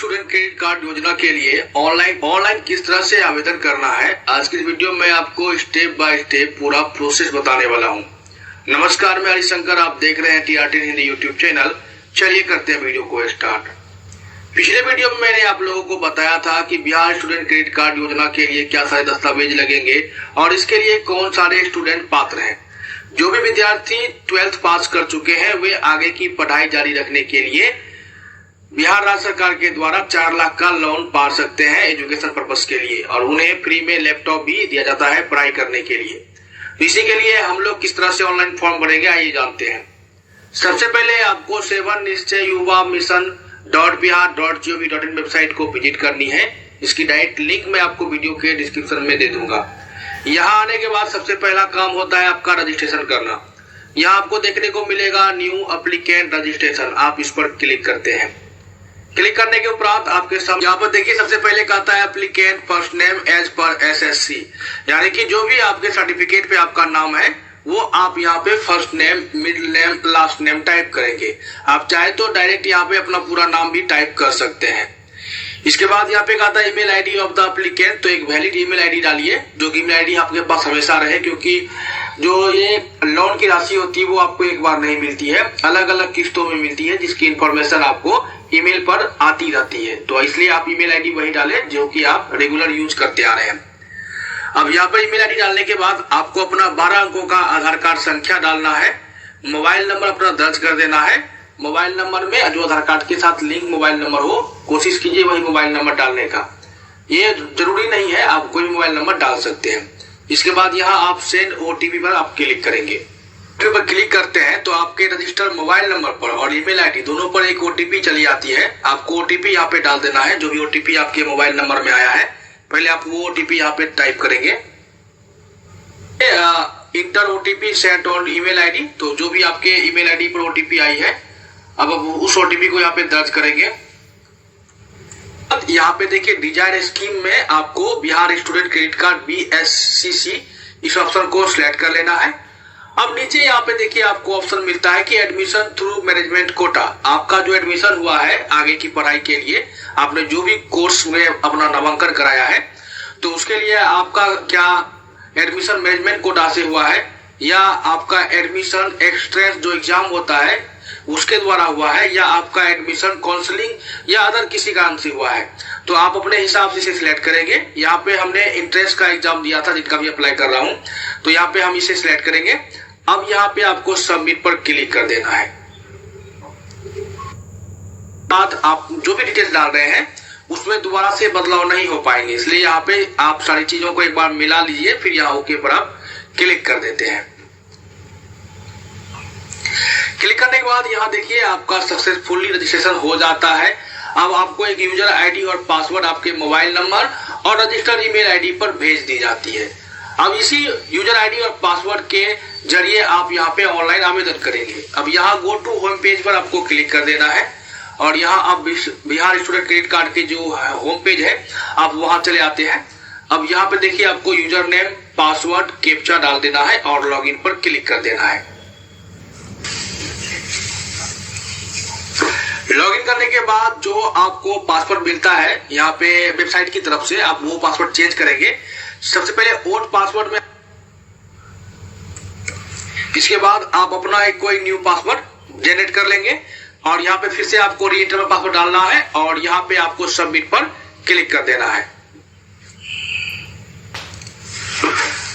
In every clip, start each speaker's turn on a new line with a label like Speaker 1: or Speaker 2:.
Speaker 1: Student credit card योजना के लिए ऑनलाइन किस तरह से आवेदन करना है, आज की वीडियो में आपको स्टेप बाय स्टेप पूरा प्रोसेस बताने वाला हूं। नमस्कार, मैं हरिशंकर, आप देख रहे हैं TR10 हिंदी यूट्यूब चैनल। चलिए करते हैं वीडियो को स्टार्ट। पिछले वीडियो में मैंने आप लोगों को बताया था कि बिहार स्टूडेंट क्रेडिट कार्ड योजना के लिए क्या सारे दस्तावेज लगेंगे और इसके लिए कौन सारे स्टूडेंट पात्र हैं। जो भी विद्यार्थी 12th पास कर चुके हैं वे आगे की पढ़ाई जारी रखने के लिए बिहार राज्य सरकार के द्वारा 4 लाख का लोन पा सकते हैं एजुकेशन पर्पस के लिए, और उन्हें फ्री में लैपटॉप भी दिया जाता है पढ़ाई करने के लिए। तो इसी के लिए हम लोग किस तरह से ऑनलाइन फॉर्म भरेंगे आइए जानते हैं। सबसे पहले आपको 7 निश्चय युवा मिशन .bihar.gov.in वेबसाइट को विजिट करनी है। इसकी डायरेक्ट लिंक मैं आपको वीडियो के डिस्क्रिप्शन में दे दूंगा। यहाँ आने के बाद सबसे पहला काम होता है आपका रजिस्ट्रेशन करना। यहाँ आपको देखने को मिलेगा न्यू एप्लीकेंट रजिस्ट्रेशन, आप इस पर क्लिक करते हैं। क्लिक करने के उपरांत आपके सामने यहाँ पर देखिए सबसे पहले कहता है एप्लीकेंट फर्स्ट नेम एज पर SSC, यानी कि जो भी आपके सर्टिफिकेट पे आपका नाम है वो आप यहाँ पे first name, middle name, last name type करेंगे। आप चाहे तो डायरेक्ट यहाँ पे अपना पूरा नाम भी टाइप कर सकते हैं। इसके बाद यहाँ पे कहता है email ID of the applicant, तो एक वैलिड ईमेल आईडी डालिए जो कि ईमेल आईडी आपके पास हमेशा रहे, क्योंकि जो ये लोन की राशि होती है वो आपको एक बार नहीं मिलती है, अलग अलग किस्तों में मिलती है, जिसकी इंफॉर्मेशन आपको ईमेल पर आती रहती है। तो इसलिए आप ईमेल आईडी वही डालें जो कि आप रेगुलर यूज करते आ रहे हैं। अब यहाँ पर ईमेल आईडी डालने के बाद आपको अपना 12 अंकों का आधार कार्ड संख्या डालना है। मोबाइल नंबर अपना दर्ज कर देना है। मोबाइल नंबर में जो आधार कार्ड के साथ लिंक मोबाइल नंबर हो, कोशिश कीजिए वही मोबाइल नंबर डालने का। ये जरूरी नहीं है, आप कोई मोबाइल नंबर डाल सकते हैं। इसके बाद यहाँ आप सेंड OTP पर आप क्लिक करेंगे। पर क्लिक करते हैं तो आपके रजिस्टर्ड मोबाइल नंबर पर और ईमेल आईडी दोनों पर एक OTP चली आती है। आपको OTP यहाँ पे डाल देना है, जो भी OTP आपके मोबाइल नंबर में आया है। पहले आप वो OTP यहाँ पे टाइप करेंगे। Inter OTP Saint on email ID, तो जो भी आपके ईमेल आईडी पर OTP आई है अब उस OTP को यहाँ पे दर्ज करेंगे। यहाँ पे देखिए डिजायर स्कीम में आपको Bihar student credit card BSCC इस ऑप्शन को सिलेक्ट कर लेना है। अब नीचे यहाँ पे देखिए आपको ऑप्शन मिलता है कि एडमिशन थ्रू मैनेजमेंट कोटा। आपका जो एडमिशन हुआ है आगे की पढ़ाई के लिए, आपने जो भी कोर्स में अपना नामांकन कराया है, तो उसके लिए आपका क्या एडमिशन मैनेजमेंट कोटा से हुआ है या आपका एडमिशन एक्सट्रेंस जो एग्जाम होता है उसके द्वारा हुआ है, या आपका एडमिशन काउंसलिंग या अदर किसी कारण से हुआ है, तो आप अपने हिसाब से इसे सिलेक्ट करेंगे। यहाँ पे हमने इंट्रेंस का एग्जाम दिया था जिनका भी अप्लाई कर रहा हूं, तो यहाँ पे हम इसे सिलेक्ट करेंगे। अब यहाँ पे आपको सबमिट पर क्लिक कर देना है। बाद आप जो भी डिटेल्स डाल रहे हैं उसमें दोबारा से बदलाव नहीं हो पाएंगे, इसलिए यहाँ पे आप सारी चीजों को एक बार मिला लीजिए, फिर यहाँ ओके पर आप क्लिक कर देते हैं। क्लिक करने के बाद यहाँ देखिए आपका सक्सेसफुली रजिस्ट्रेशन हो जाता है। अब आपको एक यूजर आईडी और पासवर्ड आपके मोबाइल नंबर और रजिस्टर्ड ईमेल आईडी पर भेज दी जाती है। अब इसी यूजर आईडी और पासवर्ड के जरिए आप यहाँ पे ऑनलाइन आवेदन करेंगे। अब यहाँ गो टू होम पेज पर आपको क्लिक कर देना है और यहाँ आप बिहार स्टूडेंट क्रेडिट कार्ड के जो होम पेज है आप वहां चले आते हैं। अब यहाँ पे देखिए आपको यूजर नेम, पासवर्ड, कैप्चा डाल देना है और लॉगिन पर क्लिक कर देना है। लॉगिन करने के बाद जो आपको पासवर्ड मिलता है यहाँ पे वेबसाइट की तरफ से, आप वो पासवर्ड चेंज करेंगे। सबसे पहले ओल्ड पासवर्ड में, इसके बाद आप अपना एक कोई न्यू पासवर्ड जनरेट कर लेंगे और यहाँ पे फिर से आपको रीएंटर पासवर्ड डालना है और यहाँ पे आपको सबमिट पर क्लिक कर देना है।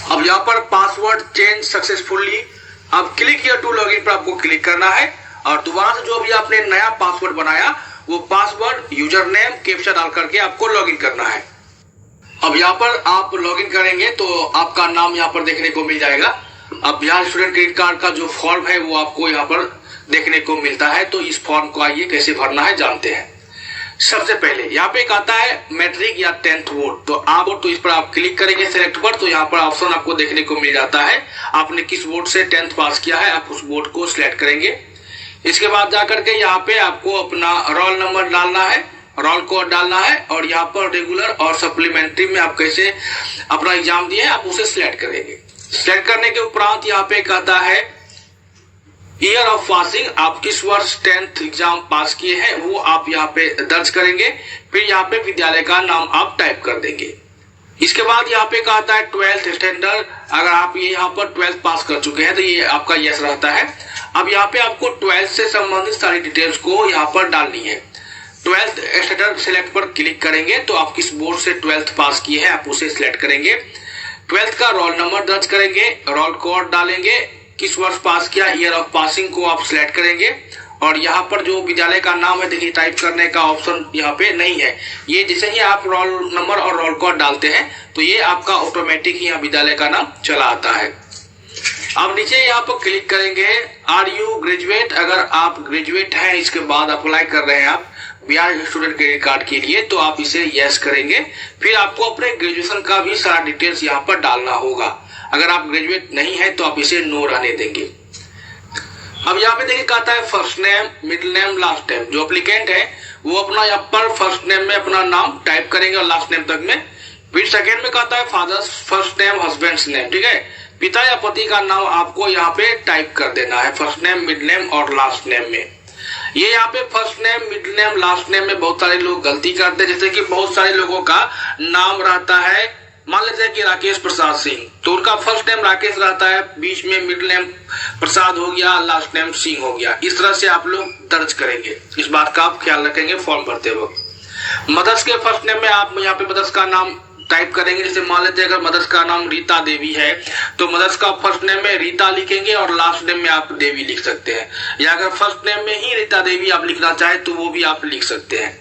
Speaker 1: अब यहाँ पर पासवर्ड चेंज सक्सेसफुली, अब क्लिक हियर टू लॉगिन पर आपको क्लिक करना है और दोबारा से जो भी आपने नया पासवर्ड बनाया वो पासवर्ड, यूजर नेम, कैप्चा डाल करके आपको लॉगिन करना है। अब यहाँ पर आप लॉगिन करेंगे तो आपका नाम यहाँ पर देखने को मिल जाएगा। अब बिहार स्टूडेंट क्रेडिट कार्ड का जो फॉर्म है वो आपको यहाँ पर देखने को मिलता है, तो इस फॉर्म को आइए कैसे भरना है जानते हैं। सबसे पहले यहाँ पे एक आता है मैट्रिक या 10th बोर्ड, तो आप तो इस पर आप क्लिक करेंगे सिलेक्ट पर, तो यहाँ पर ऑप्शन आपको देखने को मिल जाता है आपने किस बोर्ड से 10th पास किया है, आप उस बोर्ड को सिलेक्ट करेंगे। इसके बाद जाकर के यहाँ पे आपको अपना रोल नंबर डालना है, रोल कोड डालना है और यहाँ पर रेगुलर और सप्लीमेंट्री में आप कैसे अपना एग्जाम दिए आप उसे सिलेक्ट करेंगे। सिलेक्ट करने के उपरांत यहाँ पे कहता है ईयर ऑफ पासिंग, आप किस वर्ष 10th एग्जाम पास किए हैं वो आप यहाँ पे दर्ज करेंगे। फिर यहाँ पे विद्यालय का नाम आप टाइप कर देंगे। इसके बाद यहाँ पे कहता है 12th स्टैंडर्ड, अगर आप ये यहाँ पर 12th पास कर चुके हैं तो ये आपका यस रहता है। अब यहाँ पे आपको 12th से संबंधित सारी डिटेल्स को यहाँ पर डालनी है। 12th स्टैंडर्ड सिलेक्ट पर क्लिक करेंगे तो आप किस बोर्ड से 12th पास किए हैं आप उसे सिलेक्ट करेंगे। 12th का रोल नंबर दर्ज करेंगे, रोल कोड डालेंगे, किस वर्ष पास किया, ईयर ऑफ पासिंग को आप सिलेक्ट करेंगे। और यहाँ पर जो विद्यालय का नाम है देखिए टाइप करने का ऑप्शन यहाँ पे नहीं है। ये जैसे ही आप रोल नंबर और रोल कोड डालते हैं तो ये आपका ऑटोमेटिक यहाँ विद्यालय का नाम चला आता है। अब नीचे यहाँ पर क्लिक करेंगे, आर यू ग्रेजुएट, अगर आप ग्रेजुएट हैं इसके बाद अप्लाई कर रहे हैं आप बिहार स्टूडेंट क्रेडिट कार्ड के लिए तो आप इसे यस करेंगे। फिर आपको अपने ग्रेजुएशन का भी सारा डिटेल्स यहाँ पर डालना होगा। अगर आप ग्रेजुएट नहीं है तो आप इसे नो रहने देंगे। अब यहाँ पे देखिए कहता है first name, middle name, last name. जो एप्लीकेंट है वो अपना यहाँ पर फर्स्ट नेम में अपना नाम टाइप करेंगे और लास्ट नेम तक में। फिर सेकेंड में कहता है father's first name, husband's name, ठीक है, पिता या पति का नाम आपको यहाँ पे टाइप कर देना है फर्स्ट नेम, मिडिल नेम और लास्ट नेम में। ये यहाँ पे first name, middle name, last name में बहुत सारे लोग गलती करते हैं। जैसे कि बहुत सारे लोगों का नाम रहता है, मान लेते हैं कि राकेश प्रसाद सिंह, तो उनका फर्स्ट नेम राकेश रहता है, बीच में मिडिल नेम प्रसाद हो गया, लास्ट नेम सिंह हो गया। इस तरह से आप लोग दर्ज करेंगे, इस बात का आप ख्याल रखेंगे फॉर्म भरते वक्त। मदर्स के फर्स्ट नेम में आप यहाँ पे मदर्स का नाम टाइप करेंगे। जैसे मान लेते हैं अगर मदर्स का नाम रीता देवी है तो मदर्स का फर्स्ट नेम में रीता लिखेंगे और लास्ट नेम में आप देवी लिख सकते हैं, या अगर फर्स्ट नेम में ही रीता देवी आप लिखना चाहे तो वो भी आप लिख सकते हैं।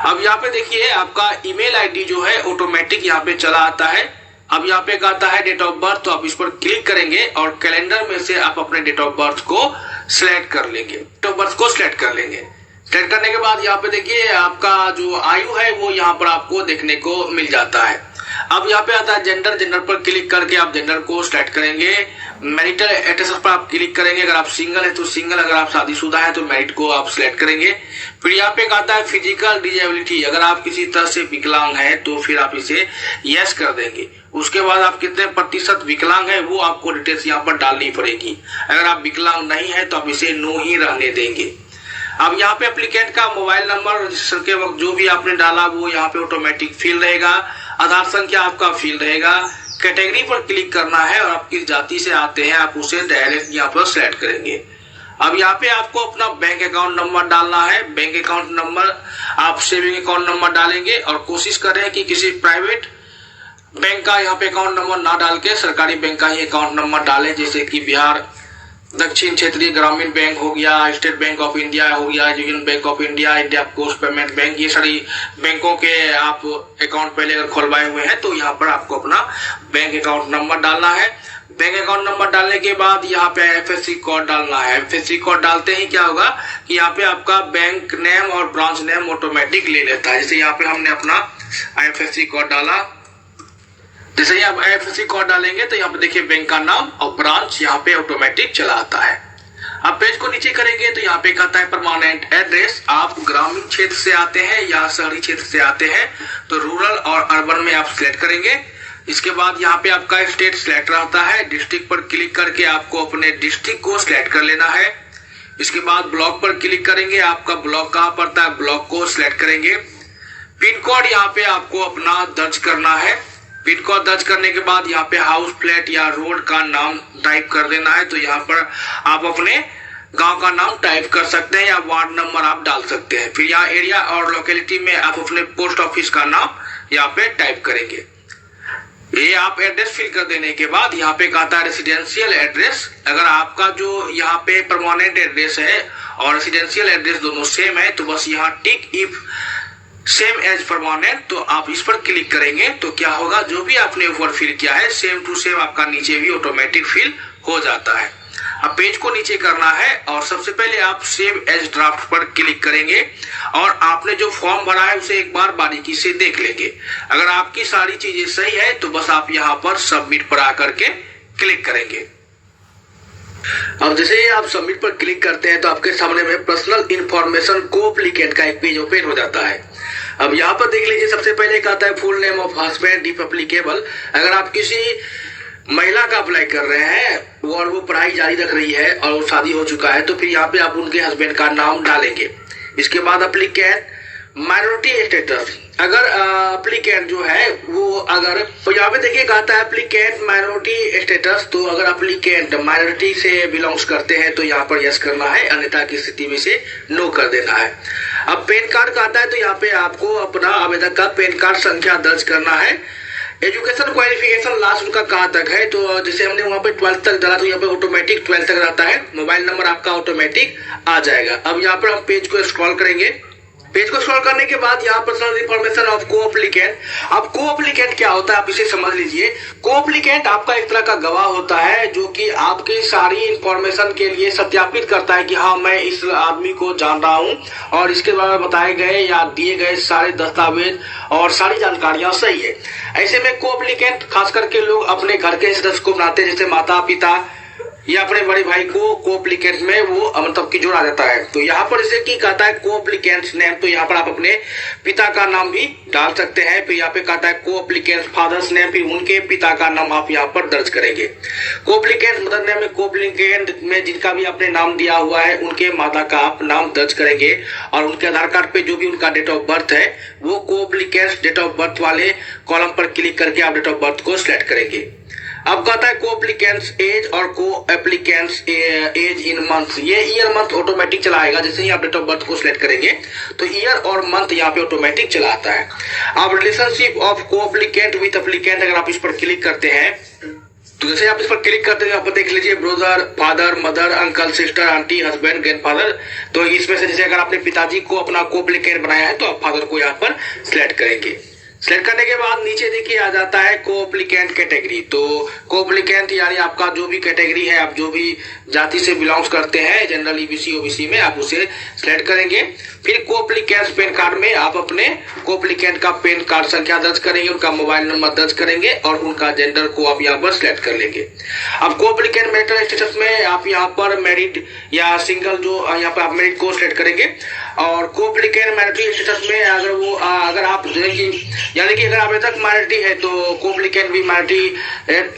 Speaker 1: अब यहाँ पे देखिए आपका ईमेल आईडी जो है ऑटोमेटिक यहाँ पे चला आता है। अब यहाँ पे कहता है डेट ऑफ बर्थ, तो आप इस पर क्लिक करेंगे और कैलेंडर में से आप अपने डेट ऑफ बर्थ को सिलेक्ट कर लेंगे। डेट ऑफ बर्थ को सिलेक्ट कर लेंगे। सिलेक्ट करने के बाद यहाँ पे देखिए आपका जो आयु है वो यहाँ पर आपको देखने को मिल जाता है। अब यहाँ पे आता है जेंडर, जेंडर पर क्लिक करके आप जेंडर को सिलेक्ट करेंगे। मैरिटल स्टेटस पर आप क्लिक करेंगे, अगर आप सिंगल है तो सिंगल, अगर आप शादीशुदा है तो मैरिड को आप सिलेक्ट करेंगे। फिर यहाँ पे आता है फिजिकल डिजेबिलिटी, अगर आप किसी तरह से विकलांग है तो फिर आप इसे यस कर देंगे। उसके बाद आप कितने प्रतिशत विकलांग है वो आपको डिटेल्स यहाँ पर डालनी पड़ेगी। अगर आप विकलांग नहीं है तो आप इसे नो ही रहने देंगे। अब यहाँ पे एप्लीकेंट का मोबाइल नंबर रजिस्टर के वक्त जो भी आपने डाला वो यहाँ पे ऑटोमेटिक फिल रहेगा। आधार संख्या आपका फिल रहेगा। कैटेगरी पर क्लिक करना है और आप किस जाति से आते हैं आप उसे डायरेक्ट यहाँ पर सिलेक्ट करेंगे। अब यहाँ पे आपको अपना बैंक अकाउंट नंबर डालना है। बैंक अकाउंट नंबर आप सेविंग अकाउंट नंबर डालेंगे और कोशिश करें कि किसी प्राइवेट बैंक का यहाँ पे अकाउंट नंबर ना डाल के सरकारी बैंक का ही अकाउंट नंबर डालें, जैसे कि बिहार दक्षिण क्षेत्रीय ग्रामीण बैंक हो गया, स्टेट बैंक ऑफ इंडिया हो गया, union bank of India, India post payment bank, ये सारी बैंकों के आप अकाउंट पहले अगर खुलवाए हुए हैं तो यहाँ पर आपको अपना बैंक अकाउंट नंबर डालना है। बैंक अकाउंट नंबर डालने के बाद यहाँ पे IFSC कोड डालना है। IFSC कोड डालते ही क्या होगा कि यहाँ पे आपका बैंक नेम और ब्रांच नेम ऑटोमेटिक ले लेता है। जैसे यहाँ पे हमने अपना IFSC कोड डाला, जैसे ही आप IFSC कोड डालेंगे तो यहाँ पे देखिए बैंक का नाम और ब्रांच यहाँ पे ऑटोमेटिक चला आता है। अब पेज को नीचे करेंगे तो यहाँ पे कहता है परमानेंट एड्रेस, आप ग्रामीण क्षेत्र से आते हैं या शहरी क्षेत्र से आते हैं तो रूरल और अर्बन में आप सिलेक्ट करेंगे। इसके बाद यहाँ पे आपका स्टेट सिलेक्ट रहता है। डिस्ट्रिक्ट पर क्लिक करके आपको अपने डिस्ट्रिक्ट को सिलेक्ट कर लेना है। इसके बाद ब्लॉक पर क्लिक करेंगे, आपका ब्लॉक कहाँ पड़ता है ब्लॉक को सिलेक्ट करेंगे। पिन कोड यहाँ पे आपको अपना दर्ज करना है। पिन कोड दर्ज करने के बाद यहाँ पे हाउस, फ्लैट या रोड का नाम टाइप कर देना है। तो यहाँ पर आप अपने गांव का नाम टाइप कर सकते हैं या वार्ड नंबर आप डाल सकते हैं। फिर यहाँ एरिया और लोकेलिटी में आप अपने पोस्ट ऑफिस का नाम यहाँ पे टाइप करेंगे। ये आप एड्रेस फिल कर देने के बाद यहाँ पे कहता है रेसिडेंशियल एड्रेस, अगर आपका जो यहाँ पे परमानेंट एड्रेस है और रेसिडेंशियल एड्रेस दोनों सेम है तो बस यहाँ tick if same as permanent, तो आप इस पर क्लिक करेंगे तो क्या होगा जो भी आपने ऊपर फिल किया है सेम टू सेम आपका नीचे भी ऑटोमेटिक फिल हो जाता है। अब पेज को नीचे करना है और सबसे पहले आप सेव एज ड्राफ्ट पर क्लिक करेंगे और आपने जो फॉर्म भरा है उसे एक बार बारीकी से देख लेंगे। अगर आपकी सारी चीजें सही है तो बस आप यहाँ पर सबमिट पर आकर के क्लिक करेंगे। अब जैसे ही आप सबमिट पर क्लिक करते हैं तो आपके सामने में पर्सनल इंफॉर्मेशन को एप्लीकेंट का एक पेज ओपन हो जाता है। अब यहाँ पर देख लीजिए सबसे पहले कहता है full name of husband if applicable, अगर आप किसी महिला का अप्लाई कर रहे हैं और वो पढ़ाई जारी रख रही है और वो शादी हो चुका है, तो फिर यहाँ पे आप उनके हस्बैंड का नाम डालेंगे। इसके बाद एप्लीकेंट माइनॉरिटी स्टेटस, अगर एप्लीकेंट जो है वो अगर तो यहाँ पे देखिए कहता है एप्लीकेंट माइनॉरिटी स्टेटस, तो अगर एप्लीकेंट माइनॉरिटी से बिलोंग्स करते हैं तो यहाँ पर यस करना है, अन्यथा की स्थिति में से नो कर देना है। अब पैन कार्ड का आता है तो यहाँ पे आपको अपना आवेदक का पैन कार्ड संख्या दर्ज करना है। एजुकेशन क्वालिफिकेशन लास्ट उनका कहाँ तक है, तो जैसे हमने वहाँ पे 12th तक डाला तो यहाँ पे ऑटोमेटिक 12th तक रहता है, मोबाइल नंबर आपका ऑटोमेटिक आ जाएगा। अब यहाँ पर हम पेज को स्क्रॉल करेंगे। पेज को स्क्रॉल करने के बाद यहाँ पर्सनल इंफॉर्मेशन ऑफ को एप्लीकेंट। अब को एप्लीकेंट क्या होता है आप इसे समझ लीजिए। को एप्लीकेंट आपका एक तरह का गवाह होता है जो कि आपकी सारी इंफॉर्मेशन के लिए सत्यापित करता है कि हाँ मैं इस आदमी को जान रहा हूँ और इसके द्वारा बताए गए या दिए गए सारे दस्तावेज और सारी जानकारियां सही है। ऐसे में को एप्लीकेंट खास करके लोग अपने घर के सदस्य को बनाते हैं, जैसे माता पिता या अपने बड़े भाई को एप्लीकेंट में वो मतलब की जोड़ा जाता है। तो यहाँ पर इसे की कहता है को एप्लीकेंट नेम, तो यहाँ पर आप अपने पिता का नाम भी डाल सकते हैं। फिर यहाँ पे कहता है को एप्लीकेंट फादर्स नेम, फिर उनके पिता का नाम आप यहाँ पर दर्ज करेंगे। को एप्लीकेंट मदर नेम में को एप्लीकेंट में जिनका भी आपने नाम दिया हुआ है उनके माता का आप नाम दर्ज करेंगे और उनके आधार कार्ड पे जो भी उनका डेट ऑफ बर्थ है वो को एप्लीकेंट डेट ऑफ बर्थ वाले कॉलम पर क्लिक करके आप डेट ऑफ बर्थ को सिलेक्ट करेंगे। अब कहता है को एप्लीकेंट्स एज और को एप्लीकेंट्स एज इन मंथ, ये ईयर मंथ ऑटोमेटिक चलाएगा। जैसे ही आप डेट ऑफ बर्थ को सिलेक्ट करेंगे तो ईयर और मंथ यहाँ पे ऑटोमेटिक चलाता है। अब रिलेशनशिप ऑफ को एप्लीकेंट विथ एप्लीकेंट, अगर आप इस पर क्लिक करते हैं तो जैसे आप इस पर क्लिक करते हैं यहाँ पर देख लीजिए brother, father, mother, uncle, sister, aunty, husband, grandfather. तो इसमें से जैसे अगर आपने पिताजी को अपना को एप्लीकेंट बनाया है तो आप फादर को यहाँ पर सिलेक्ट करेंगे। सिलेक्ट करने के बाद नीचे देखिए आ जाता है को एप्लीकेंट कैटेगरी। तो को एप्लीकेंट यानी आपका जो भी कैटेगरी है, आप जो भी जाति से बिलोंग्स करते हैं जनरल ईबीसी ओबीसी में, आप उसे सिलेक्ट करेंगे। फिर को एप्लीकेंट पैन कार्ड में आप अपने को एप्लीकेंट का पैन कार्ड संख्या दर्ज करेंगे, उनका मोबाइल नंबर दर्ज करेंगे और उनका जेंडर को आप यहाँ पर सिलेक्ट कर लेंगे। अब को एप्लीकेंट मैरिटल स्टेटस में आप यहाँ पर मैरिड या सिंगल, जो यहाँ पर आप मैरिड को सिलेक्ट करेंगे। और को एप्लीकेंट मैरिटल स्टेटस में अगर आप यानी कि अगर आप अभी तक माइनॉरिटी है तो को एप्लीकेंट भी माइनॉरिटी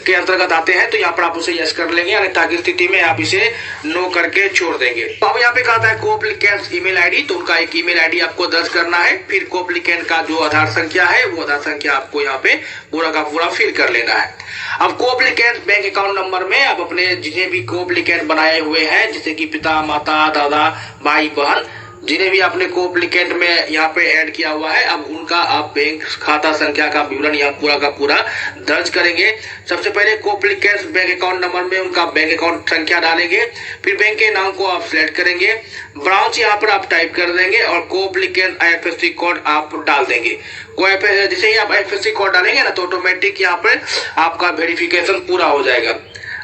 Speaker 1: के अंतर्गत आते हैं, तो यहाँ पर आप उसे यस कर लेंगे, अन्यथा की स्थिति में आप इसे नो करके छोड़ देंगे। तो अब यहाँ पे कहता है को एप्लीकेंट ईमेल आईडी, तो उनका एक ईमेल आईडी आपको दर्ज करना है। फिर को एप्लीकेंट का जो आधार संख्या है वो आधार संख्या आपको यहाँ पे पूरा का पूरा फिल कर लेना है। अब को एप्लीकेंट बैंक अकाउंट नंबर में आप अपने जिन्हें भी को एप्लीकेंट बनाए हुए हैं, जैसे कि पिता, माता, दादा, भाई, बहन, जिन्हें भी आपने को एप्लीकेंट में यहाँ पे ऐड किया हुआ है, अब उनका आप बैंक खाता संख्या का विवरण यहाँ पूरा का पूरा दर्ज करेंगे। सबसे पहले को एप्लीकेंट बैंक अकाउंट नंबर में उनका बैंक अकाउंट संख्या डालेंगे। फिर बैंक के नाम को आप सिलेक्ट करेंगे, ब्रांच यहाँ पर आप टाइप कर देंगे और को एप्लीकेंट IFSC कोड आप डाल देंगे। जैसे ही आप IFSC कोड डालेंगे ना तो ऑटोमेटिक यहाँ पर आपका वेरिफिकेशन पूरा हो जाएगा।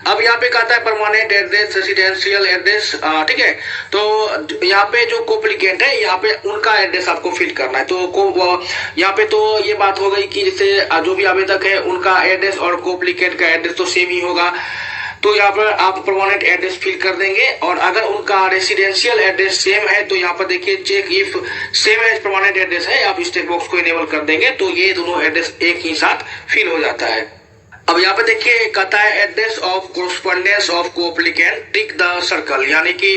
Speaker 1: अब यहाँ पे कहता है परमानेंट एड्रेस, रेसिडेंशियल एड्रेस, ठीक है। तो यहाँ पे जो को एप्लीकेंट है यहाँ पे उनका एड्रेस आपको फिल करना है। तो यहाँ पे तो ये बात हो गई कि जैसे जो भी आवेदक है उनका एड्रेस और को एप्लीकेंट का एड्रेस तो सेम ही होगा, तो यहाँ पर आप परमानेंट एड्रेस फिल कर देंगे। और अगर उनका रेसिडेंशियल एड्रेस सेम है तो यहाँ पर देखिए check if same as permanent address है, आप इस टेक बॉक्स को इनेबल कर देंगे तो ये दोनों एड्रेस एक ही साथ फिल हो जाता है। अब यहाँ पे देखिए कहता है एड्रेस ऑफ कोरस्पोंडेंस ऑफ को एप्लीकेंट टिक द सर्कल, यानी कि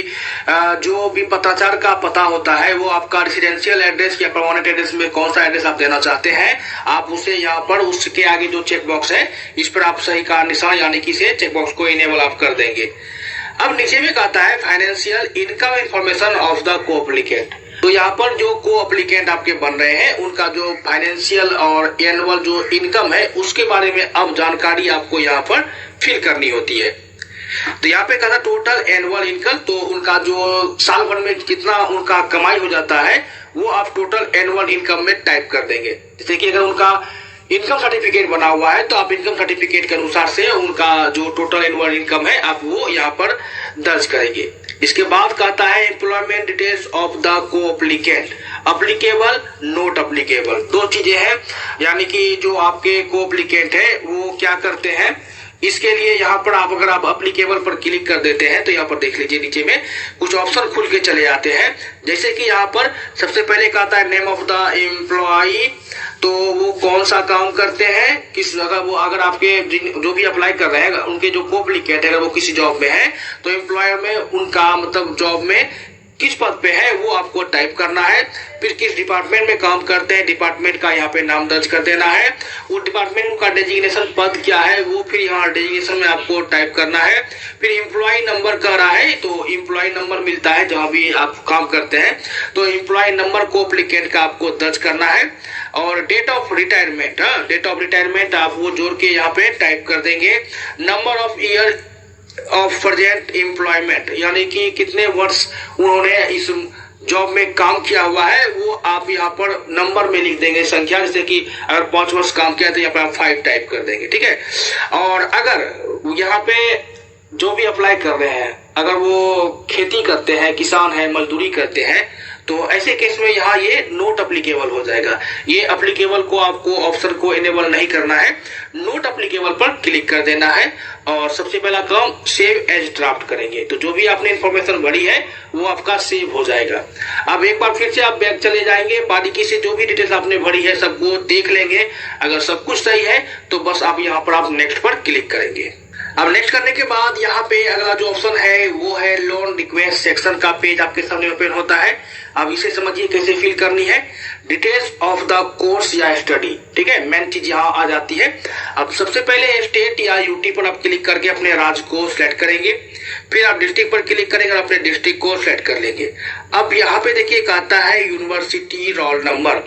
Speaker 1: जो भी पत्राचार का पता होता है वो आपका रेसिडेंशियल एड्रेस या परमानेंट एड्रेस में कौन सा एड्रेस आप देना चाहते हैं, आप उसे यहाँ पर उसके आगे जो चेक बॉक्स है इस पर आप सही का निशान यानी कि से चेक बॉक्स को इनेबल आप कर देंगे। अब नीचे में कहता है financial income information of the को एप्लीकेंट, तो यहाँ पर जो को एप्लीकेंट आपके बन रहे हैं उनका जो फाइनेंशियल और एनुअल जो इनकम है उसके बारे में अब जानकारी आपको यहाँ पर फिल करनी होती है। तो यहाँ पे कहता टोटल एनुअल इनकम, तो उनका जो साल भर में कितना उनका कमाई हो जाता है वो आप टोटल एनुअल इनकम में टाइप कर देंगे। जैसे कि अगर उनका इनकम सर्टिफिकेट बना हुआ है तो आप इनकम सर्टिफिकेट के अनुसार से उनका जो टोटल एनुअल इनकम है आप वो यहाँ पर दर्ज करेंगे। इसके बाद कहता है एम्प्लॉयमेंट डिटेल्स ऑफ द को एप्लीकेंट, अप्लीकेबल, नॉट अप्लीकेबल, दो चीजें हैं, यानी कि जो आपके को एप्लीकेंट है वो क्या करते हैं। इसके लिए यहाँ पर आप अगर आप अप्लीकेबल पर क्लिक कर देते हैं तो यहाँ पर देख लीजिए नीचे में कुछ ऑप्शन खुल के चले आते हैं। जैसे कि यहाँ पर सबसे पहले कहता है नेम ऑफ द एम्प्लॉई, तो वो कौन सा काम करते हैं, किस अगर आपके जो भी अप्लाई कर रहे हैं उनके जो कोप्लिकेट है अगर वो किसी जॉब में है तो एम्प्लॉयर में उनका मतलब जॉब में किस पद पे है वो आपको टाइप करना है। फिर किस डिपार्टमेंट में काम करते हैं डिपार्टमेंट का यहाँ पे नाम दर्ज कर देना है। उस डिपार्टमेंट का डेजिग्नेशन पद क्या है वो फिर यहाँ डेजिग्नेशन में आपको टाइप करना है। फिर एम्प्लॉय नंबर कह रहा है तो एम्प्लॉय नंबर मिलता है जहाँ भी आप काम करते हैं तो एम्प्लॉय नंबर कोप्लिकेट का आपको दर्ज करना है। और date of retirement, date of retirement आप वो जोड़ के यहाँ पे टाइप कर देंगे। Number of year of present employment यानी कि कितने वर्ष उन्होंने इस जॉब में काम किया हुआ है वो आप यहाँ पर नंबर में लिख देंगे संख्या, जैसे कि अगर 5 वर्ष काम किया तो यहाँ पे आप 5 टाइप कर देंगे, ठीक है। और अगर यहाँ पे जो भी अप्लाई कर रहे हैं अगर वो खेती करते हैं, किसान है, मजदूरी करते हैं तो ऐसे केस में यहाँ ये नोट अप्लीकेबल हो जाएगा। ये अप्लीकेबल को आपको ऑप्शन को इनेबल नहीं करना है, नोट अप्लीकेबल पर क्लिक कर देना है और सबसे पहला काम सेव एज ड्राफ्ट करेंगे तो जो भी आपने इन्फॉर्मेशन भरी है वो आपका सेव हो जाएगा। अब एक बार फिर से आप बैक चले जाएंगे, बारीकी से जो भी डिटेल्स आपने भरी है सबको देख लेंगे। अगर सब कुछ सही है तो बस आप यहाँ पर आप नेक्स्ट पर क्लिक करेंगे। अब नेक्स्ट करने के बाद यहाँ पे अगला जो ऑप्शन है वो है लोन रिक्वेस्ट सेक्शन का पेज आपके सामने ओपन होता है। अब इसे समझिए कैसे फिल करनी है। डिटेल्स ऑफ द कोर्स या स्टडी, ठीक है, मेन चीज यहाँ आ जाती है। अब सबसे पहले स्टेट या यूटी पर आप क्लिक करके अपने राज्य को सिलेक्ट करेंगे, फिर आप डिस्ट्रिक्ट पर क्लिक करेंगे और अपने डिस्ट्रिक्ट को सिलेक्ट कर लेंगे। अब यहाँ पे देखिए कहता है यूनिवर्सिटी रोल नंबर,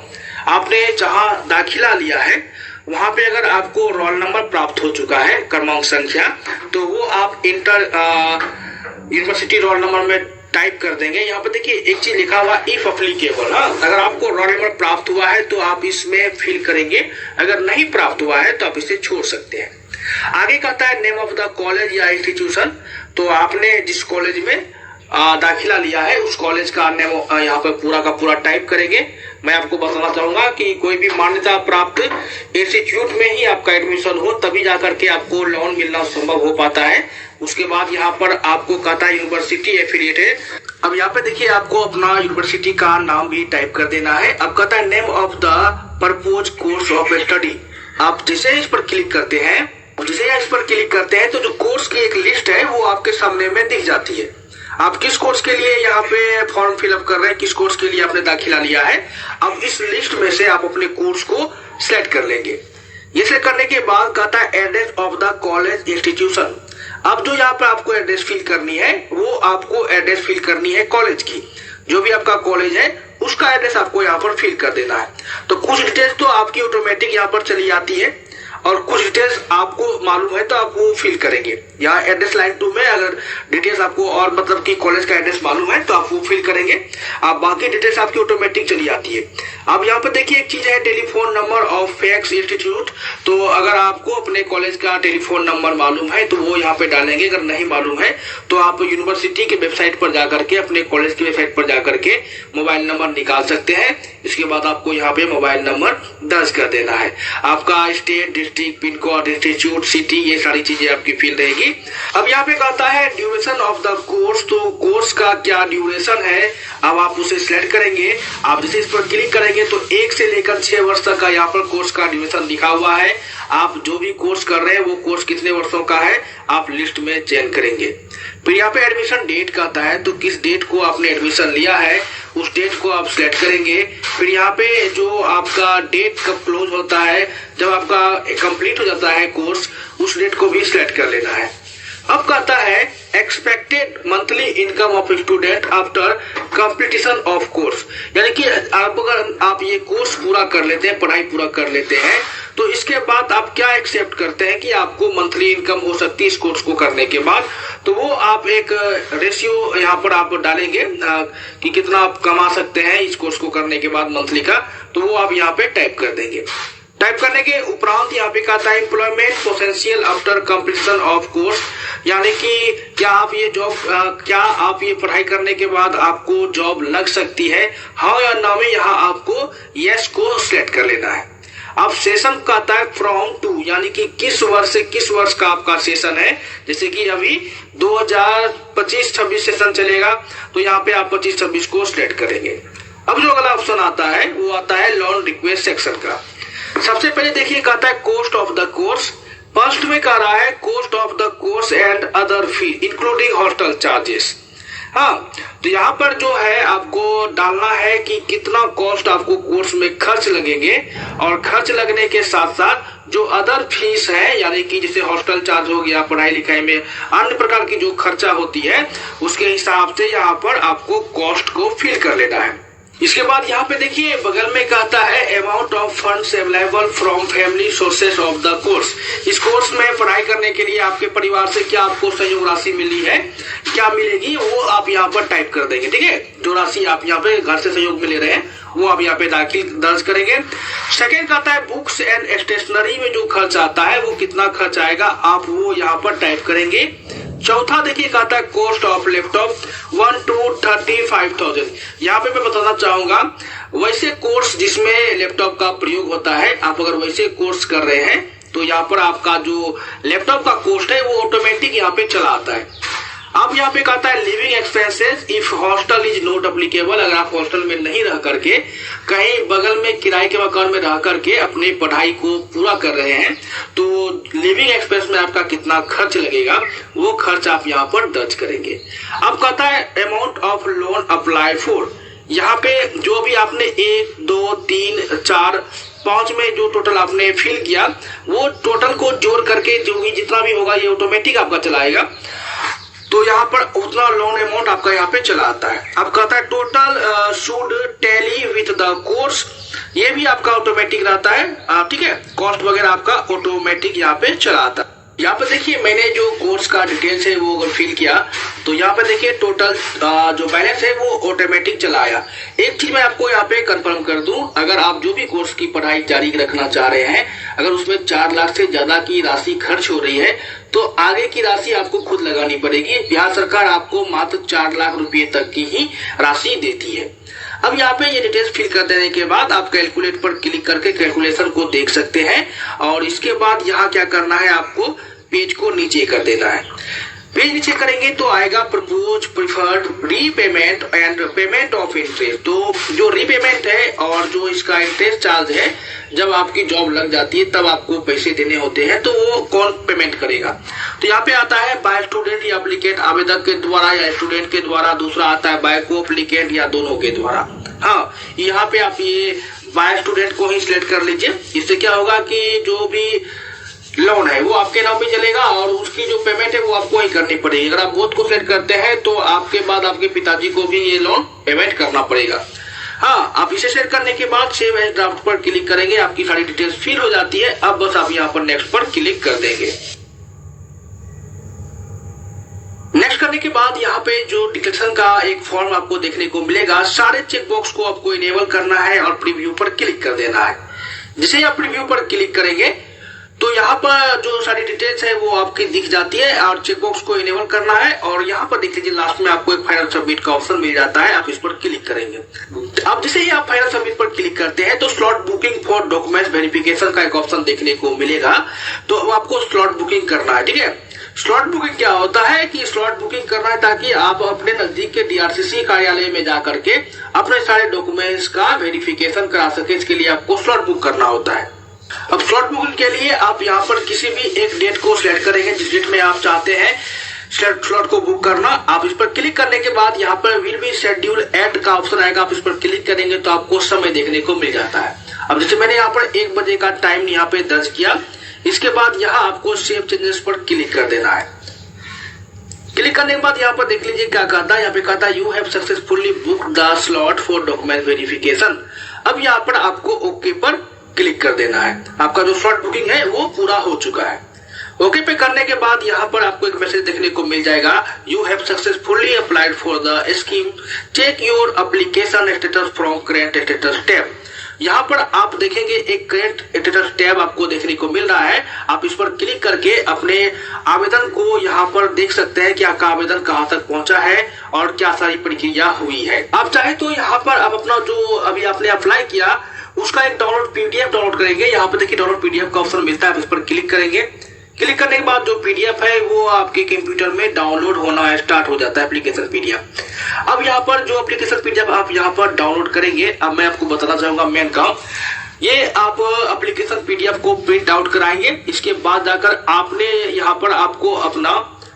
Speaker 1: आपने जहाँ दाखिला लिया है वहां पे अगर आपको रोल नंबर प्राप्त हो चुका है क्रमांक संख्या तो वो आप इंटर यूनिवर्सिटी रोल नंबर में टाइप कर देंगे। यहाँ पे देखिए एक चीज लिखा हुआ इफ अप्लीकेबल, अगर आपको रोल नंबर प्राप्त हुआ है तो आप इसमें फिल करेंगे, अगर नहीं प्राप्त हुआ है तो आप इसे छोड़ सकते हैं। आगे कहता है नेम ऑफ द कॉलेज या इंस्टीट्यूशन, तो आपने जिस कॉलेज में दाखिला लिया है उस कॉलेज का नेम यहाँ पे पूरा का पूरा टाइप करेंगे। मैं आपको बताना चाहूंगा कि कोई भी मान्यता प्राप्त इंस्टीट्यूट में ही आपका एडमिशन हो तभी जाकर के आपको लोन मिलना संभव हो पाता है। उसके बाद यहाँ पर आपको कहता है यूनिवर्सिटी एफिलिएटेड। अब यहाँ पे देखिए आपको अपना यूनिवर्सिटी का नाम भी टाइप कर देना है। अब कहता है name of the purpose course of study, आप जैसे इस पर क्लिक करते हैं तो जो कोर्स की एक लिस्ट है वो आपके सामने में दिख जाती है। आप किस कोर्स के लिए यहाँ पे फॉर्म फिलअप कर रहे हैं, किस कोर्स के लिए आपने दाखिला लिया है, अब इस लिस्ट में से आप अपने कोर्स को सिलेक्ट कर लेंगे। ये सिलेक्ट करने के बाद कहता है address of the college institution. अब जो यहाँ पे आपको एड्रेस फिल करनी है वो आपको एड्रेस फिल करनी है कॉलेज की, जो भी आपका कॉलेज है उसका एड्रेस आपको यहाँ पर फिल कर देना है। तो कुछ डिटेल्स तो आपकी ऑटोमेटिक यहाँ पर चली जाती है और कुछ डिटेल्स आपको मालूम है तो आप वो फिल करेंगे। यहाँ एड्रेस लाइन 2 में अगर डिटेल्स आपको और मतलब कि कॉलेज का एड्रेस मालूम है तो आप वो फिल करेंगे, आप बाकी डिटेल्स आपकी ऑटोमेटिक चली आती है। अब यहाँ पर देखिए एक चीज है telephone number of fax institute, तो अगर आपको अपने कॉलेज का टेलीफोन नंबर मालूम है तो वो यहाँ पे डालेंगे, अगर नहीं मालूम है तो आप यूनिवर्सिटी के वेबसाइट पर जाकर के अपने कॉलेज की वेबसाइट पर जाकर के मोबाइल नंबर निकाल सकते हैं। इसके बाद आपको यहाँ पे मोबाइल नंबर दर्ज कर देना है। आपका state, district, pin code, institute, city, ये सारी चीजें आपकी फिल रहेगी। अब यहाँ पे कहता है ड्यूरेशन ऑफ द कोर्स, तो कोर्स का क्या ड्यूरेशन है अब आप उसे सिलेक्ट करेंगे। आप जैसे इस पर क्लिक करेंगे तो 1 से लेकर 6 वर्ष तक का यहाँ पर कोर्स का ड्यूरेशन लिखा हुआ है। आप जो भी कोर्स कर रहे हैं वो कोर्स कितने वर्षों का है आप लिस्ट में चयन करेंगे। फिर यहाँ पे एडमिशन डेट कहता है, तो किस डेट को आपने एडमिशन लिया है उस डेट को आप सिलेक्ट करेंगे। फिर यहाँ पे जो आपका डेट कब क्लोज होता है, जब आपका कंप्लीट हो जाता है कोर्स, उस डेट को भी सिलेक्ट कर लेना है। अब कहता है expected monthly income of student after completion of course, यानी कि अगर आप ये कोर्स पूरा कर लेते हैं, पढ़ाई पूरा कर लेते हैं, तो इसके बाद आप क्या एक्सेप्ट करते हैं कि आपको मंथली इनकम हो सकती है इस कोर्स को करने के बाद। तो वो आप एक रेशियो यहाँ पर आप डालेंगे कि कितना आप कमा सकते हैं इस कोर्स को करने के बाद मंथली का, तो वो आप यहाँ पे टाइप कर देंगे। टाइप करने के उपरांत यहाँ पे कहता है employment potential after completion of course, यानी कि क्या आप ये पढ़ाई करने के बाद आपको जॉब लग सकती है, हाँ या ना में यहाँ आपको यस को सिलेक्ट कर लेना है। अब सेशन कहता है फ्रॉम टू, यानी कि किस वर्ष से किस वर्ष का आपका सेशन है। जैसे कि अभी 2025-26 सेशन चलेगा तो यहाँ पे आप 25-26 को सिलेक्ट करेंगे। अब जो अगला ऑप्शन आता है वो आता है लोन रिक्वेस्ट सेक्शन का। सबसे पहले देखिए कहता है cost of the course. First में कह रहा है cost of the course and other fee including hostel charges. हाँ, तो यहाँ पर जो है आपको डालना है कि कितना कॉस्ट आपको कोर्स में खर्च लगेंगे, और खर्च लगने के साथ साथ जो अदर फीस है यानी कि जैसे हॉस्टल चार्ज हो गया, पढ़ाई लिखाई में अन्य प्रकार की जो खर्चा होती है उसके हिसाब से यहाँ पर आपको कॉस्ट को फिल कर लेना है। इसके बाद यहाँ पे देखिए बगल में कहता है amount of funds available from family sources of the course. इस कोर्स में पढ़ाई करने के लिए आपके परिवार से क्या आपको सहयोग राशि मिली है, क्या मिलेगी, वो आप यहाँ पर टाइप कर देंगे। ठीक है, जो राशि आप यहाँ पे घर से सहयोग में ले रहे हैं वो आप यहाँ पे दर्ज करेंगे। सेकेंड कहता है बुक्स एंड स्टेशनरी में जो खर्च आता है वो कितना खर्च आएगा आप वो यहाँ पर टाइप करेंगे। चौथा देखिए कहता है कॉस्ट ऑफ लैपटॉप 1 to 35,000। यहाँ पे मैं बताना चाहूंगा वैसे कोर्स जिसमें लैपटॉप का प्रयोग होता है, आप अगर वैसे कोर्स कर रहे हैं तो यहाँ पर आपका जो लैपटॉप का कॉस्ट है वो ऑटोमेटिक यहाँ पे चला आता है। अब यहाँ पे कहता है living expenses if hostel is not applicable. अगर आप हॉस्टल में नहीं रह करके कहीं बगल में किराए के मकान में रह करके अपनी पढ़ाई को पूरा कर रहे हैं तो लिविंग एक्सपेंस में आपका कितना खर्च लगेगा वो खर्च आप यहाँ पर दर्ज करेंगे। अब कहता है amount of loan apply for. यहाँ पे जो भी आपने 1, 2, 3, 4, 5 में जो टोटल आपने फिल किया वो टोटल को जोड़ करके जो भी जितना भी होगा ये ऑटोमेटिक आपका चलाएगा, तो यहाँ पर उतना लोन अमाउंट आपका यहाँ पे चला आता है। अब कहता है total should tally with the course. ये भी आपका ऑटोमेटिक रहता है। ठीक है, कॉस्ट वगैरह आपका ऑटोमेटिक यहाँ पे चला आता है। यहाँ पे देखिए मैंने जो कोर्स का डिटेल्स है वो अगर फिल किया तो यहाँ पे देखिए टोटल जो बैलेंस है वो ऑटोमेटिक चला आया। एक चीज मैं आपको यहाँ पे कंफर्म कर दूं, अगर आप जो भी कोर्स की पढ़ाई जारी रखना चाह रहे हैं अगर उसमें 4 लाख से ज्यादा की राशि खर्च हो रही है तो आगे की राशि आपको खुद लगानी पड़ेगी। बिहार सरकार आपको मात्र 4 लाख रुपए तक की ही राशि देती है। अब यहाँ पे ये डिटेल्स फिल कर देने के बाद आप कैलकुलेट पर क्लिक करके कैलकुलेशन को देख सकते हैं, और इसके बाद यहाँ क्या करना है आपको पेज को नीचे कर देना है। पेज नीचे करेंगे तो आएगा propose preferred repayment and payment of interest. तो जो रीपेमेंट है और जो इसका इंटरेस्ट चार्ज है जब आपकी जॉब लग जाती है तब आपको पैसे देने होते हैं तो वो कौन पेमेंट करेगा। तो यहाँ पे आता है बाय स्टूडेंट या एप्लीकेंट आवेदक के द्वारा या स्टूडेंट के द्वारा, दूसरा आता है बाय को एप्लीकेंट या दोनों के द्वारा। हाँ, यहाँ पे आप ये बाय स्टूडेंट को ही सिलेक्ट कर लीजिए। इससे क्या होगा कि जो भी लोन है वो आपके नाम पे चलेगा और उसकी जो पेमेंट है वो आपको ही करनी पड़ेगी। अगर आप बोथ को सेलेक्ट करते हैं तो आपके बाद आपके पिताजी को भी ये लोन पेमेंट करना पड़ेगा। हाँ, आप इसे सेट करने के बाद सेव एज ड्राफ्ट पर क्लिक करेंगे, आपकी सारी डिटेल्स फिल हो जाती है। अब बस आप यहाँ पर नेक्स्ट पर क्लिक कर देंगे। नेक्स्ट करने के बाद यहाँ पे जो डिक्लेरेशन का एक फॉर्म आपको देखने को मिलेगा, सारे चेकबॉक्स को आपको इनेबल करना है और प्रीव्यू पर क्लिक कर देना है। जैसे आप प्रीव्यू पर क्लिक करेंगे तो यहाँ पर जो सारी डिटेल्स है वो आपकी दिख जाती है और चेकबॉक्स को इनेबल करना है। और यहाँ पर देख लीजिए लास्ट में आपको एक फाइनल सबमिट का ऑप्शन मिल जाता है, आप इस पर क्लिक करेंगे। अब जैसे ही आप फाइनल सबमिट पर क्लिक करते हैं तो slot booking for documents verification का एक ऑप्शन देखने को मिलेगा, तो आपको स्लॉट बुकिंग करना है। ठीक है, स्लॉट बुकिंग क्या होता है कि स्लॉट बुकिंग करना है ताकि आप अपने नजदीक के डीआरसीसी कार्यालय में जाकर के अपने सारे डॉक्यूमेंट्स का वेरिफिकेशन करा सके, इसके लिए आपको स्लॉट बुक करना होता है। अब स्लॉट बुकिंग के लिए आप यहाँ पर किसी भी एक डेट को सिलेक्ट करेंगे जिस डेट में आप चाहते हैं स्लॉट को बुक करना। आप इस पर क्लिक करने के बाद यहाँ पर विल बी शेड्यूल एट का ऑप्शन आएगा, आप इस पर क्लिक करेंगे तो आपको समय देखने को मिल जाता है। अब जैसे मैंने यहाँ पर 1 बजे का टाइम यहाँ पे दर्ज किया, इसके बाद यहाँ आपको सेव चेंजेस पर क्लिक कर देना है। क्लिक करने के बाद यहाँ पर देख लीजिए क्या कहता है, यहाँ पे कहता है you have successfully book the slot for document verification. अब यहाँ पर आपको ओके पर क्लिक कर देना है। आपका जो स्लॉट बुकिंग है वो पूरा हो चुका है। ओके पे करने के बाद यहाँ पर आपको एक मैसेज देखने को मिल जाएगा, you have successfully applied for the scheme, check your application status from current status tab. यहाँ पर आप देखेंगे एक करेंट स्टेटस टैब आपको देखने को मिल रहा है, आप इस पर क्लिक करके अपने आवेदन को यहाँ पर देख सकते हैं कि आपका आवेदन कहाँ तक पहुंचा है और क्या सारी प्रक्रिया हुई है। आप चाहे तो यहाँ पर आप अपना जो अभी आपने अप्लाई किया उसका एक डाउनलोड पीडीएफ डाउनलोड करेंगे। यहाँ पे देखिए डाउनलोड पीडीएफ का ऑप्शन मिलता है, आप इस पर क्लिक करेंगे। क्लिक करने के बाद जो पीडीएफ है वो आपके कंप्यूटर में डाउनलोड होना स्टार्ट हो जाता है, एप्लीकेशन पीडीएफ। अब यहाँ पर जो एप्लीकेशन पीडीएफ आप यहाँ पर डाउनलोड करेंगे, अब मैं आपको बताना चाहूंगा मेन काम। ये आप एप्लीकेशन पीडीएफ को प्रिंट आउट कराएंगे। इसके बाद जाकर आपने यहाँ पर आपको अपना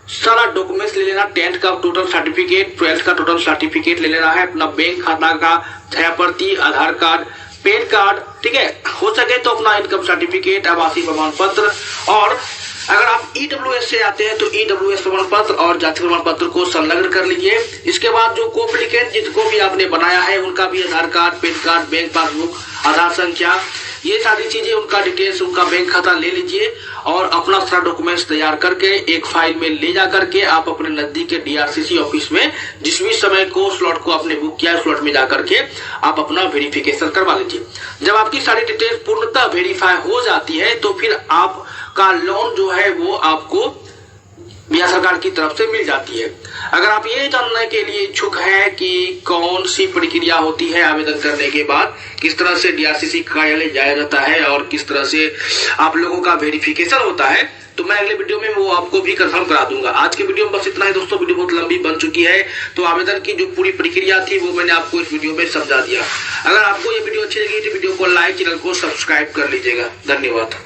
Speaker 1: सारा डॉक्यूमेंट्स ले लेना, 10th का टोटल सर्टिफिकेट, 12th का टोटल सर्टिफिकेट ले लेना है, अपना बैंक खाता का छाया प्रति, आधार कार्ड, पैन कार्ड, ठीक है, हो सके तो अपना इनकम सर्टिफिकेट, आवासीय प्रमाण पत्र, और अगर आप ईडब्ल्यूएस से आते हैं तो ईडब्ल्यूएस प्रमाण पत्र और जाति प्रमाण पत्र को संलग्न कर लीजिए। इसके बाद जो कोप्लिकेंट जिनको भी आपने बनाया है उनका भी Aadhaar card, PAN card, bank passbook, Aadhaar संख्या, ये सारी चीजें, उनका डिटेल्स, उनका बैंक खाता ले लीजिए और अपना सारा डॉक्यूमेंट्स तैयार करके एक फाइल में ले जा करके आप अपने नजदीक के डीआरसीसी ऑफिस में जिस भी समय को स्लॉट को आपने बुक किया है स्लॉट में जाकर के आप अपना वेरिफिकेशन करवा लीजिए। जब आपकी सारी डिटेल्स पूर्णतः वेरीफाई हो जाती है तो फिर आपका लोन जो है वो आपको बिहार सरकार की तरफ से मिल जाती है। अगर आप ये जानने के लिए इच्छुक हैं कि कौन सी प्रक्रिया होती है आवेदन करने के बाद, किस तरह से डीआरसीसी कार्यालय जाया जाता है और किस तरह से आप लोगों का वेरिफिकेशन होता है, तो मैं अगले वीडियो में वो आपको भी कंफर्म करा दूंगा। आज के वीडियो में बस इतना ही दोस्तों, वीडियो बहुत लंबी बन चुकी है तो आवेदन की जो पूरी प्रक्रिया थी वो मैंने आपको इस वीडियो में समझा दिया। अगर आपको ये वीडियो अच्छी लगी तो वीडियो को लाइक, चैनल को सब्सक्राइब कर लीजिएगा। धन्यवाद।